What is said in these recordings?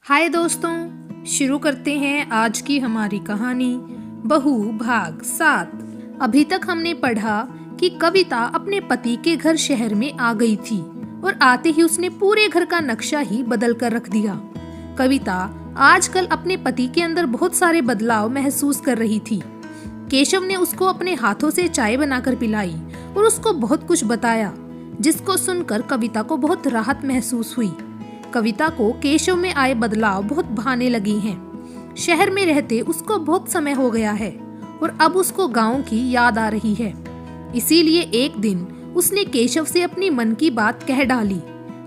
हाय दोस्तों, शुरू करते हैं आज की हमारी कहानी बहू भाग 7। अभी तक हमने पढ़ा कि कविता अपने पति के घर शहर में आ गई थी और आते ही उसने पूरे घर का नक्शा ही बदल कर रख दिया। कविता आजकल अपने पति के अंदर बहुत सारे बदलाव महसूस कर रही थी। केशव ने उसको अपने हाथों से चाय बनाकर पिलाई और उसको बहुत कुछ बताया, जिसको सुनकर कविता को बहुत राहत महसूस हुई। कविता को केशव में आए बदलाव बहुत भाने लगी हैं। शहर में रहते उसको बहुत समय हो गया है और अब उसको गांव की याद आ रही है। इसीलिए एक दिन उसने केशव से अपनी मन की बात कह डाली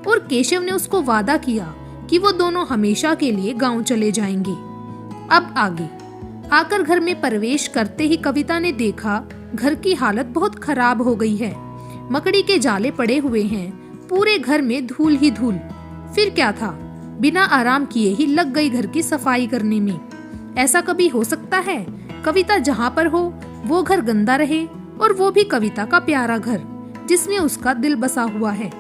और केशव ने उसको वादा किया कि वो दोनों हमेशा के लिए गांव चले जाएंगे। अब आगे आकर घर में प्रवेश करते ही कविता ने देखा घर की हालत बहुत खराब हो गई है। मकड़ी के जाले पड़े हुए हैं, पूरे घर में धूल ही धूल। फिर क्या था, बिना आराम किए ही लग गई घर की सफाई करने में। ऐसा कभी हो सकता है कविता जहाँ पर हो वो घर गंदा रहे, और वो भी कविता का प्यारा घर जिसमें उसका दिल बसा हुआ है।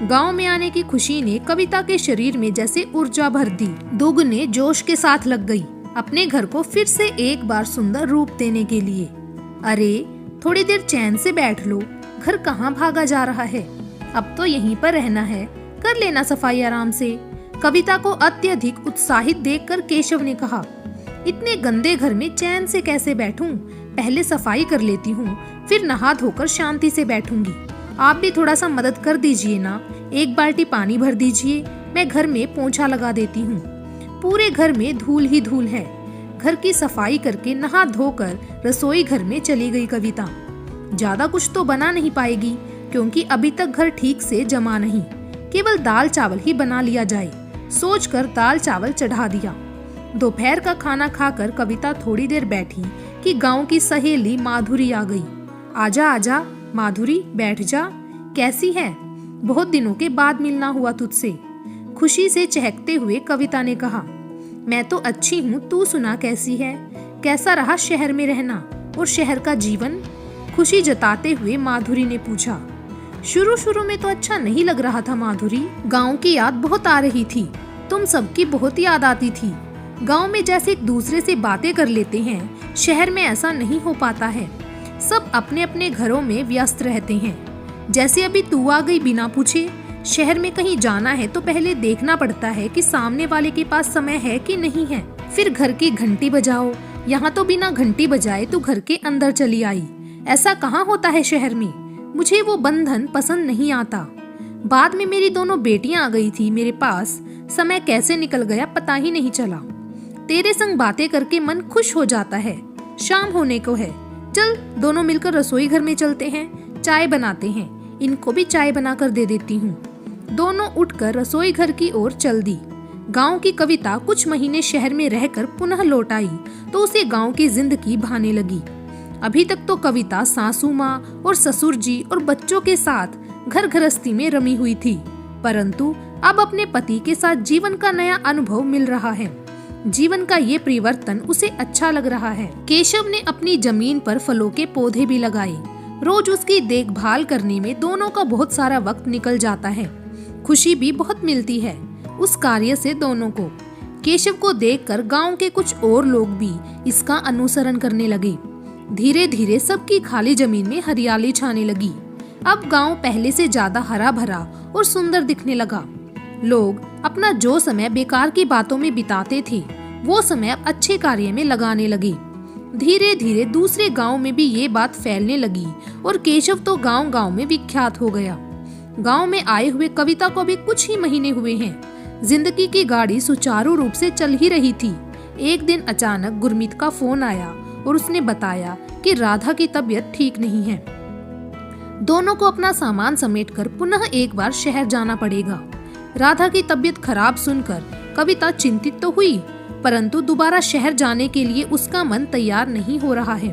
गांव में आने की खुशी ने कविता के शरीर में जैसे ऊर्जा भर दी। दुगने जोश के साथ लग गई अपने घर को फिर से एक बार सुंदर रूप देने के लिए। अरे थोड़ी देर चैन से बैठ लो, घर कहाँ भागा जा रहा है, अब तो यहीं पर रहना है, कर लेना सफाई आराम से। कविता को अत्यधिक उत्साहित देखकर केशव ने कहा, इतने गंदे घर में चैन से कैसे बैठूं? पहले सफाई कर लेती हूँ, फिर नहा धोकर शांति से बैठूंगी। आप भी थोड़ा सा मदद कर दीजिए ना, एक बाल्टी पानी भर दीजिए, मैं घर में पोंछा लगा देती हूँ। पूरे घर में धूल ही धूल है। घर की सफाई करके नहा धोकर रसोई घर में चली गई कविता। ज्यादा कुछ तो बना नहीं पाएगी क्योंकि अभी तक घर ठीक से जमा नहीं, केवल दाल चावल ही बना लिया जाए, सोचकर दाल चावल चढ़ा दिया। दोपहर का खाना खाकर कविता थोड़ी देर बैठी कि गांव की सहेली माधुरी आ गई। आजा आजा माधुरी, बैठ जा, कैसी है? बहुत दिनों के बाद मिलना हुआ तुझसे। खुशी से चहकते हुए कविता ने कहा, मैं तो अच्छी हूँ, तू सुना कैसी है? कैसा रहा शहर में रहना और शहर का जीवन? खुशी जताते हुए माधुरी ने पूछा। शुरू शुरू में तो अच्छा नहीं लग रहा था माधुरी, गांव की याद बहुत आ रही थी, तुम सबकी बहुत याद आती थी। गांव में जैसे एक दूसरे से बातें कर लेते हैं, शहर में ऐसा नहीं हो पाता है। सब अपने अपने घरों में व्यस्त रहते हैं। जैसे अभी तू आ गई बिना पूछे। शहर में कहीं जाना है तो पहले देखना पड़ता है कि सामने वाले के पास समय है कि नहीं है, फिर घर की घंटी बजाओ। यहाँ तो बिना घंटी बजाए तू घर के अंदर चली आई। ऐसा कहाँ होता है शहर में? मुझे वो बंधन पसंद नहीं आता। बाद में मेरी दोनों बेटियां आ गई थी मेरे पास, समय कैसे निकल गया पता ही नहीं चला। तेरे संग बातें करके मन खुश हो जाता है। शाम होने को है, चल दोनों मिलकर रसोई घर में चलते हैं, चाय बनाते हैं, इनको भी चाय बनाकर दे देती हूँ। दोनों उठकर रसोई घर की ओर चल दी। गांव की कविता कुछ महीने शहर में रहकर पुनः लौट आई तो उसे गांव की जिंदगी भाने लगी। अभी तक तो कविता सासू माँ और ससुर जी और बच्चों के साथ घर गृहस्थी में रमी हुई थी, परंतु अब अपने पति के साथ जीवन का नया अनुभव मिल रहा है। जीवन का ये परिवर्तन उसे अच्छा लग रहा है। केशव ने अपनी जमीन पर फलों के पौधे भी लगाए। रोज उसकी देखभाल करने में दोनों का बहुत सारा वक्त निकल जाता है। खुशी भी बहुत मिलती है उस कार्य से दोनों को। केशव को देखकर गाँव के कुछ और लोग भी इसका अनुसरण करने लगे। धीरे धीरे सबकी खाली जमीन में हरियाली छाने लगी। अब गांव पहले से ज्यादा हरा भरा और सुंदर दिखने लगा। लोग अपना जो समय बेकार की बातों में बिताते थे वो समय अब अच्छे कार्य में लगाने लगे। धीरे धीरे दूसरे गांव में भी ये बात फैलने लगी और केशव तो गांव गांव में विख्यात हो गया। गांव में आए हुए कविता को भी कुछ ही महीने हुए हैं। जिंदगी की गाड़ी सुचारू रूप से चल ही रही थी। एक दिन अचानक गुरमीत का फोन आया और उसने बताया कि राधा की तबीयत ठीक नहीं है। दोनों को अपना सामान समेटकर पुनः एक बार शहर जाना पड़ेगा। राधा की तबीयत खराब सुनकर कविता चिंतित तो हुई, परंतु दोबारा शहर जाने के लिए उसका मन तैयार नहीं हो रहा है।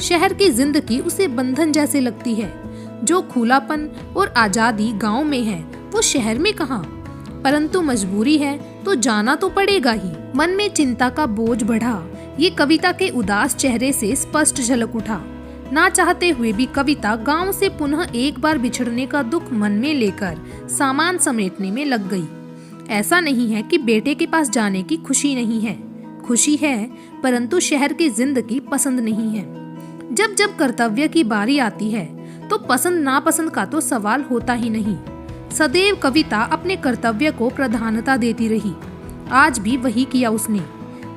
शहर की जिंदगी उसे बंधन जैसे लगती है। जो खुलापन और आजादी गांव में है वो शहर में कहाँ? परंतु मजबूरी है तो जाना तो पड़ेगा ही। मन में चिंता का बोझ बढ़ा। ये कविता के उदास चेहरे से स्पष्ट झलक उठा। ना चाहते हुए भी कविता गांव से पुनः एक बार बिछड़ने का दुख मन में लेकर सामान समेटने में लग गई। ऐसा नहीं है कि बेटे के पास जाने की खुशी नहीं है, खुशी है, परंतु शहर की जिंदगी पसंद नहीं है। जब जब कर्तव्य की बारी आती है तो पसंद नापसंद का तो सवाल होता ही नहीं। सदैव कविता अपने कर्तव्य को प्रधानता देती रही। आज भी वही किया उसने।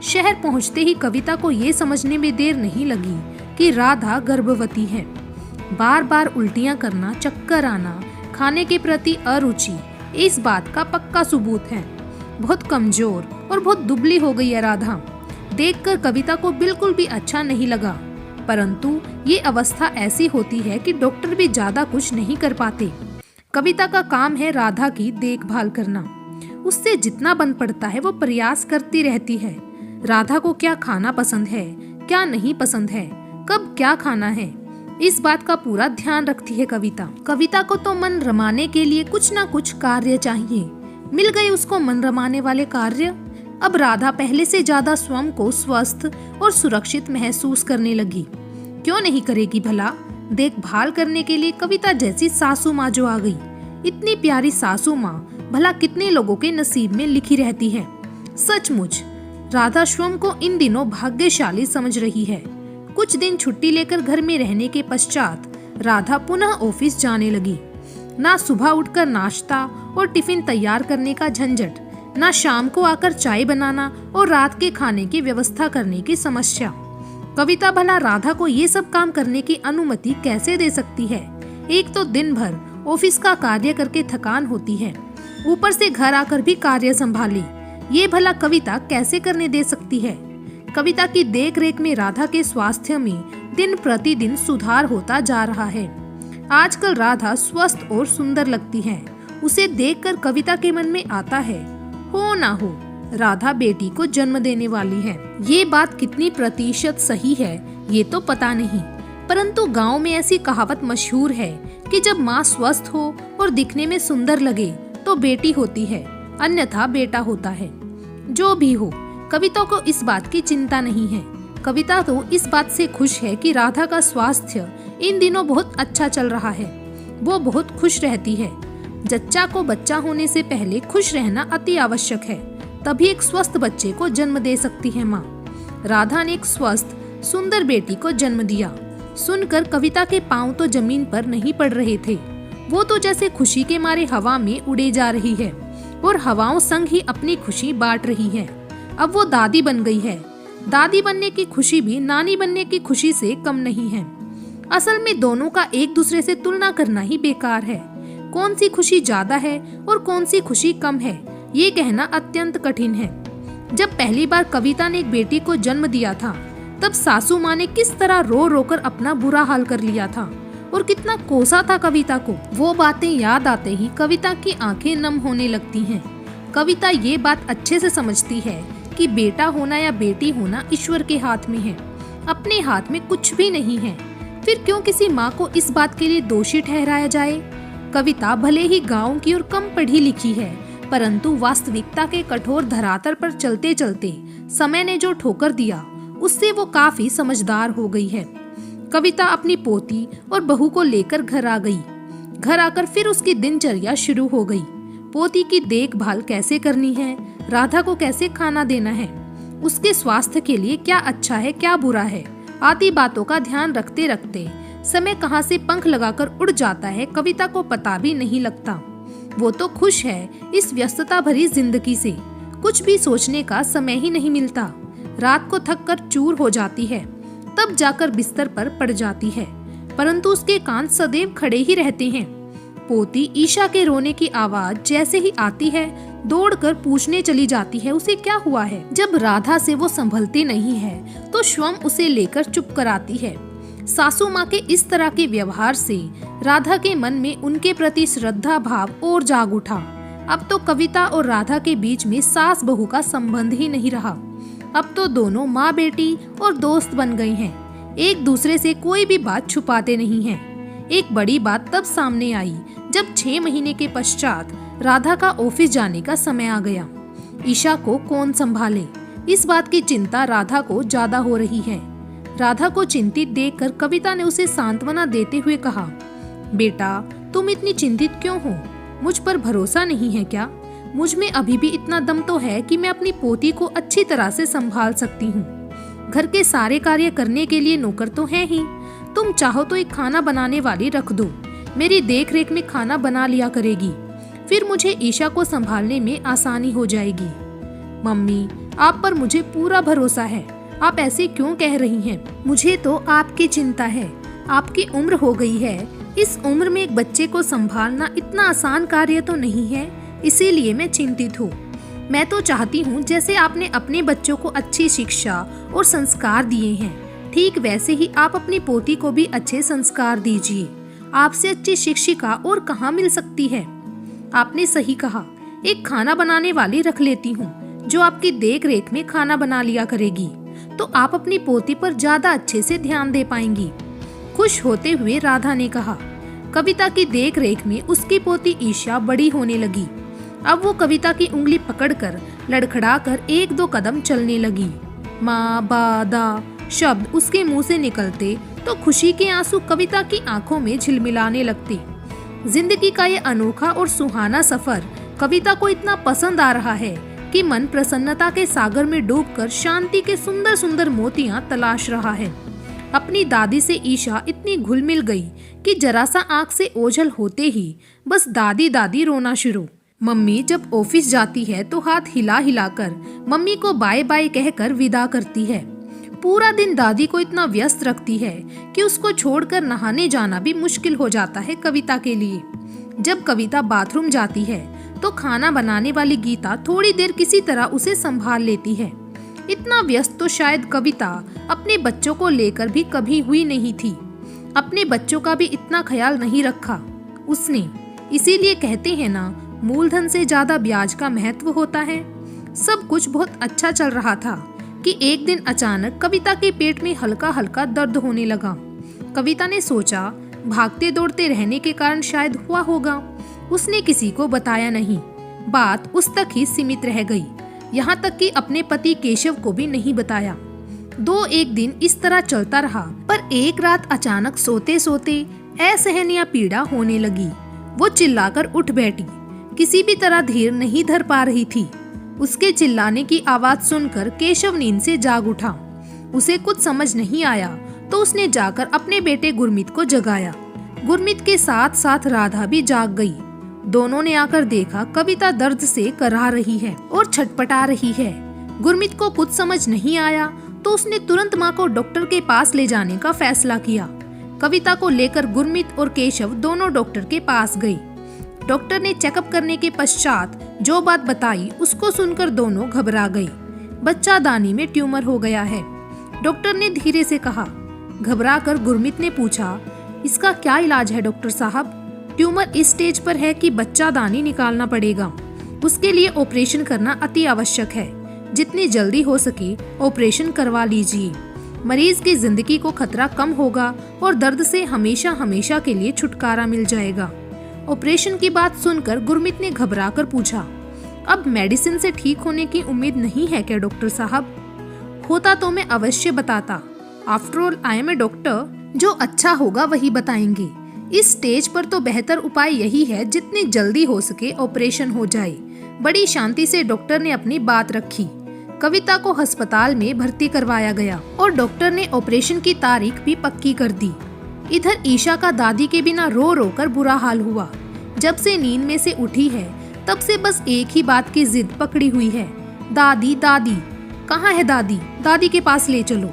शहर पहुंचते ही कविता को ये समझने में देर नहीं लगी कि राधा गर्भवती है। बार बार उल्टियां करना, चक्कर आना, खाने के प्रति अरुचि इस बात का पक्का सबूत है। बहुत कमजोर और बहुत दुबली हो गई है राधा। देखकर कविता को बिल्कुल भी अच्छा नहीं लगा, परंतु ये अवस्था ऐसी होती है कि डॉक्टर भी ज्यादा कुछ नहीं कर पाते। कविता का काम है राधा की देखभाल करना। उससे जितना बन पड़ता है वो प्रयास करती रहती है। राधा को क्या खाना पसंद है, क्या नहीं पसंद है, कब क्या खाना है, इस बात का पूरा ध्यान रखती है कविता। कविता को तो मन रमाने के लिए कुछ ना कुछ कार्य चाहिए। मिल गए उसको मन रमाने वाले कार्य। अब राधा पहले से ज्यादा स्वयं को स्वस्थ और सुरक्षित महसूस करने लगी। क्यों नहीं करेगी भला। देखभाल करने के लिए कविता जैसी सासू माँ जो आ गई। इतनी प्यारी सासू माँ भला कितने लोगों के नसीब में लिखी रहती है। सचमुच राधा स्वयं को इन दिनों भाग्यशाली समझ रही है। कुछ दिन छुट्टी लेकर घर में रहने के पश्चात राधा पुनः ऑफिस जाने लगी। ना सुबह उठकर नाश्ता और टिफिन तैयार करने का झंझट, ना शाम को आकर चाय बनाना और रात के खाने की व्यवस्था करने की समस्या। कविता भला राधा को ये सब काम करने की अनुमति कैसे दे सकती है। एक तो दिन भर ऑफिस का कार्य करके थकान होती है, ऊपर से घर आकर भी कार्य संभाले, ये भला कविता कैसे करने दे सकती है। कविता की देख रेख में राधा के स्वास्थ्य में दिन प्रतिदिन सुधार होता जा रहा है। आजकल राधा स्वस्थ और सुंदर लगती है। उसे देखकर कविता के मन में आता है, हो ना हो राधा बेटी को जन्म देने वाली है। ये बात कितनी प्रतिशत सही है ये तो पता नहीं, परंतु गांव में ऐसी कहावत मशहूर है कि जब माँ स्वस्थ हो और दिखने में सुंदर लगे तो बेटी होती है, अन्यथा बेटा होता है। जो भी हो, कविता को इस बात की चिंता नहीं है। कविता तो इस बात से खुश है कि राधा का स्वास्थ्य इन दिनों बहुत अच्छा चल रहा है। वो बहुत खुश रहती है। जच्चा को बच्चा होने से पहले खुश रहना अति आवश्यक है, तभी एक स्वस्थ बच्चे को जन्म दे सकती है माँ। राधा ने एक स्वस्थ सुंदर बेटी को जन्म दिया। सुनकर कविता के पांव तो जमीन पर नहीं पड़ रहे थे। वो तो जैसे खुशी के मारे हवा में उड़े जा रही है और हवाओं संग ही अपनी खुशी बांट रही है। अब वो दादी बन गई है। दादी बनने की खुशी भी नानी बनने की खुशी से कम नहीं है। असल में दोनों का एक दूसरे से तुलना करना ही बेकार है। कौन सी खुशी ज्यादा है और कौन सी खुशी कम है, ये कहना अत्यंत कठिन है। जब पहली बार कविता ने एक बेटी को जन्म दिया था, तब सासू माँ ने किस तरह रो रो कर अपना बुरा हाल कर लिया था और कितना कोसा था कविता को। वो बातें याद आते ही कविता की आंखें नम होने लगती हैं। कविता ये बात अच्छे से समझती है कि बेटा होना या बेटी होना ईश्वर के हाथ में है, अपने हाथ में कुछ भी नहीं है। फिर क्यों किसी माँ को इस बात के लिए दोषी ठहराया जाए। कविता भले ही गाँव की और कम पढ़ी लिखी है, परंतु वास्तविकता के कठोर धरातल पर चलते चलते समय ने जो ठोकर दिया उससे वो काफी समझदार हो गई है। कविता अपनी पोती और बहू को लेकर घर आ गई। घर आकर फिर उसकी दिनचर्या शुरू हो गई। पोती की देखभाल कैसे करनी है, राधा को कैसे खाना देना है, उसके स्वास्थ्य के लिए क्या अच्छा है क्या बुरा है, आदि बातों का ध्यान रखते रखते समय कहाँ से पंख लगाकर उड़ जाता है कविता को पता भी नहीं लगता। वो तो खुश है इस व्यस्तता भरी जिंदगी से, कुछ भी सोचने का समय ही नहीं मिलता। रात को थक कर चूर हो जाती है, तब जाकर बिस्तर पर पड़ जाती है, परंतु उसके कान सदैव खड़े ही रहते हैं। पोती ईशा के रोने की आवाज जैसे ही आती है दौड़कर पूछने चली जाती है उसे क्या हुआ है। जब राधा से वो संभलती नहीं है तो स्वयं उसे लेकर चुप कराती है। सासू माँ के इस तरह के व्यवहार से राधा के मन में उनके प्रति श्रद्धा भाव और जाग उठा। अब तो कविता और राधा के बीच में सास बहू का संबंध ही नहीं रहा। अब तो दोनों माँ बेटी और दोस्त बन गए हैं, एक दूसरे से कोई भी बात छुपाते नहीं हैं। एक बड़ी बात तब सामने आई जब 6 महीने के पश्चात राधा का ऑफिस जाने का समय आ गया। ईशा को कौन संभाले, इस बात की चिंता राधा को ज्यादा हो रही है। राधा को चिंतित देखकर कविता ने उसे सांत्वना देते हुए कहा, बेटा तुम इतनी चिंतित क्यों हो, मुझ पर भरोसा नहीं है क्या? मुझ में अभी भी इतना दम तो है कि मैं अपनी पोती को अच्छी तरह से संभाल सकती हूँ। घर के सारे कार्य करने के लिए नौकर तो है ही। तुम चाहो तो एक खाना बनाने वाली रख दो, मेरी देख रेख में खाना बना लिया करेगी। फिर मुझे ईशा को संभालने में आसानी हो जाएगी। मम्मी, आप पर मुझे पूरा भरोसा है। आप ऐसे क्यों कह रही हैं? मुझे तो आपकी चिंता है। आपकी उम्र हो गई है। इस उम्र में एक बच्चे को संभालना इतना आसान कार्य तो नहीं है, इसीलिए मैं चिंतित हूँ। मैं तो चाहती हूँ जैसे आपने अपने बच्चों को अच्छी शिक्षा और संस्कार दिए हैं, ठीक वैसे ही आप अपनी पोती को भी अच्छे संस्कार दीजिए। आपसे अच्छी शिक्षिका और कहाँ मिल सकती है? आपने सही कहा, एक खाना बनाने वाली रख लेती हूँ जो आपकी देख रेख में खाना बना लिया करेगी, तो आप अपनी पोती पर ज्यादा अच्छे से ध्यान दे पाएंगी। खुश होते हुए राधा ने कहा। कविता की देख रेख में उसकी पोती ईशा बड़ी होने लगी। अब वो कविता की उंगली पकड़कर लड़खड़ाकर 1-2 कदम चलने लगी। माँ, बा, दा शब्द उसके मुंह से निकलते तो खुशी के आंसू कविता की आंखों में झिलमिलाने लगते। जिंदगी का ये अनोखा और सुहाना सफर कविता को इतना पसंद आ रहा है कि मन प्रसन्नता के सागर में डूबकर शांति के सुंदर सुंदर मोतियां तलाश रहा है। अपनी दादी से ईशा इतनी घुल मिल गई कि जरा सा आंख से ओझल होते ही बस दादी दादी रोना शुरू। मम्मी जब ऑफिस जाती है तो हाथ हिला हिलाकर मम्मी को बाय बाय कहकर विदा करती है। पूरा दिन दादी को इतना व्यस्त रखती है कि उसको छोड़कर नहाने जाना भी मुश्किल हो जाता है कविता के लिए। जब कविता बाथरूम जाती है तो खाना बनाने वाली गीता थोड़ी देर किसी तरह उसे संभाल लेती है। इतना व्यस्त तो शायद कविता अपने बच्चों को लेकर भी कभी हुई नहीं थी। अपने बच्चों का भी इतना ख्याल नहीं रखा उसने। इसीलिए कहते हैं ना, मूलधन से ज्यादा ब्याज का महत्व होता है। सब कुछ बहुत अच्छा चल रहा था कि एक दिन अचानक कविता के पेट में हल्का हल्का दर्द होने लगा। कविता ने सोचा भागते दौड़ते रहने के कारण शायद हुआ होगा। उसने किसी को बताया नहीं। बात उस तक ही सीमित रह गई, यहाँ तक कि अपने पति केशव को भी नहीं बताया। 2-1 दिन इस तरह चलता रहा, पर एक रात अचानक सोते सोते असहनीय पीड़ा होने लगी। वो चिल्लाकर उठ बैठी, किसी भी तरह धीर नहीं धर पा रही थी। उसके चिल्लाने की आवाज सुनकर केशव नींद से जाग उठा। उसे कुछ समझ नहीं आया तो उसने जाकर अपने बेटे गुरमीत को जगाया। गुरमीत के साथ साथ राधा भी जाग गई। दोनों ने आकर देखा कविता दर्द से कराह रही है और छटपटा रही है। गुरमीत को कुछ समझ नहीं आया तो उसने तुरंत माँ को डॉक्टर के पास ले जाने का फैसला किया। कविता को लेकर गुरमीत और केशव दोनों डॉक्टर के पास गए। डॉक्टर ने चेकअप करने के पश्चात जो बात बताई उसको सुनकर दोनों घबरा गए। बच्चा दानी में ट्यूमर हो गया है, डॉक्टर ने धीरे से कहा। घबरा कर गुरमीत ने पूछा, इसका क्या इलाज है डॉक्टर साहब? ट्यूमर इस स्टेज पर है कि बच्चा दानी निकालना पड़ेगा। उसके लिए ऑपरेशन करना अति आवश्यक है। जितनी जल्दी हो सके ऑपरेशन करवा लीजिए। मरीज की जिंदगी को खतरा कम होगा और दर्द से हमेशा हमेशा के लिए छुटकारा मिल जाएगा। ऑपरेशन की बात सुनकर गुरमीत ने घबरा कर पूछा, अब मेडिसिन से ठीक होने की उम्मीद नहीं है क्या डॉक्टर साहब? होता तो मैं अवश्य बताता। After all I am a doctor. जो अच्छा होगा वही बताएंगे। इस स्टेज पर तो बेहतर उपाय यही है जितनी जल्दी हो सके ऑपरेशन हो जाए। बड़ी शांति से डॉक्टर ने अपनी बात रखी। कविता को अस्पताल में भर्ती करवाया गया और डॉक्टर ने ऑपरेशन की तारीख भी पक्की कर दी। इधर ईशा का दादी के बिना रो रो कर बुरा हाल हुआ। जब से नींद में से उठी है तब से बस एक ही बात की जिद पकड़ी हुई है, दादी दादी। कहाँ है दादी? दादी के पास ले चलो।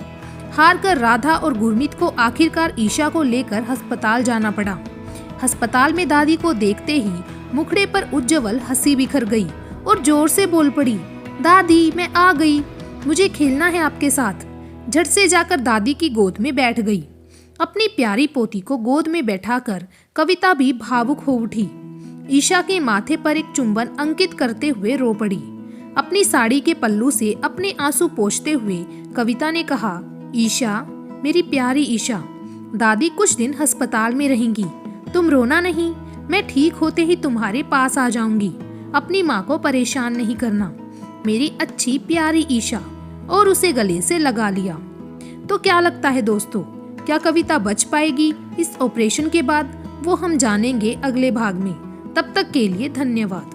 हार कर राधा और गुरमीत को आखिरकार ईशा को लेकर अस्पताल जाना पड़ा। अस्पताल में दादी को देखते ही मुखड़े पर उज्जवल हंसी बिखर गई और जोर से बोल पड़ी, दादी मैं आ गई, मुझे खेलना है आपके साथ। झट से जाकर दादी की गोद में बैठ गई। अपनी प्यारी पोती को गोद में बैठाकर कविता भी भावुक हो उठी। ईशा के माथे पर एक चुंबन अंकित करते हुए रो पड़ी। अपनी साड़ी के पल्लू से अपने आंसू पोंछते हुए कविता ने कहा, ईशा, मेरी प्यारी ईशा, दादी कुछ दिन अस्पताल में रहेंगी। तुम रोना नहीं, मैं ठीक होते ही तुम्हारे पास आ जाऊंगी। अपनी माँ को परेशान नहीं करना, मेरी अच्छी प्यारी ईशा। और उसे गले से लगा लिया। तो क्या लगता है दोस्तों, क्या कविता बच पाएगी इस ऑपरेशन के बाद? वो हम जानेंगे अगले भाग में। तब तक के लिए धन्यवाद।